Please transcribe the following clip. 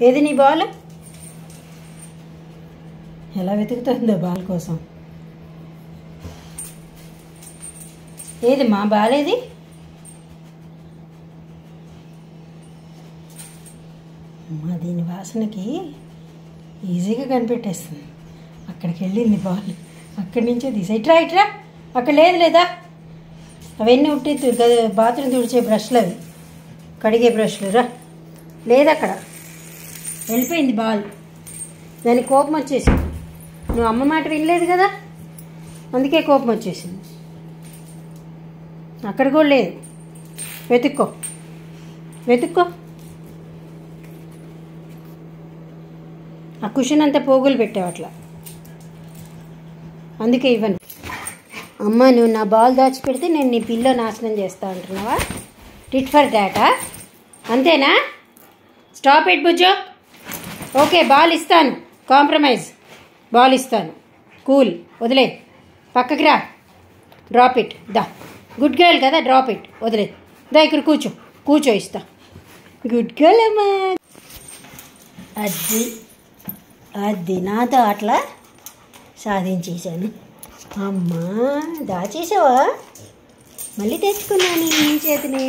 ఏది నీ బాల్? ఎలా వెతుకుతుందో బాల్ కోసం. ఏది మా బాల్? ఏది? అమ్మా, దీని వాసనకి ఈజీగా కనిపెట్టేస్తుంది. అక్కడికి వెళ్ళింది బాల్. అక్కడి నుంచే తీసా. ఇట్రా అక్కడ లేదా అవన్నీ ఉట్టి బాత్రూమ్ తుడిచే బ్రష్లు, అవి కడిగే బ్రష్లు. రా, లేదు అక్కడ. వెళ్ళిపోయింది బాల్. దానికి కోపం వచ్చేసింది. నువ్వు అమ్మ మాట వినలేదు కదా, అందుకే కోపం వచ్చేసింది. అక్కడ కూడా లేదు. వెతుక్కో. ఆ కుషన్ అంతా పోగులు పెట్టావు అట్లా, అందుకే ఇవ్వను. అమ్మ, నువ్వు నా బాల్ దాచిపెడితే నేను నీ పిల్లో నాశనం చేస్తా అంటున్నావా? టిట్ ఫర్ దాటా? అంతేనా? స్టాప్ ఇట్ బుజ్జో. ఓకే, బాల్ ఇస్తాను. కాంప్రమైజ్. బాల్ ఇస్తాను. కూల్. వదిలే. పక్కకి రా. Drop it. దా, గుడ్ గర్ల్ కదా, డ్రాప్ ఇట్. వదిలే. దా, ఇక్కడ కూర్చో ఇస్తా. గుడ్ గర్ల్ అమ్మా. అది నాతో అట్లా సాధించేశాను. అమ్మా, దాచేసావా? మళ్ళీ తెచ్చుకున్నాను నీ చేతిని.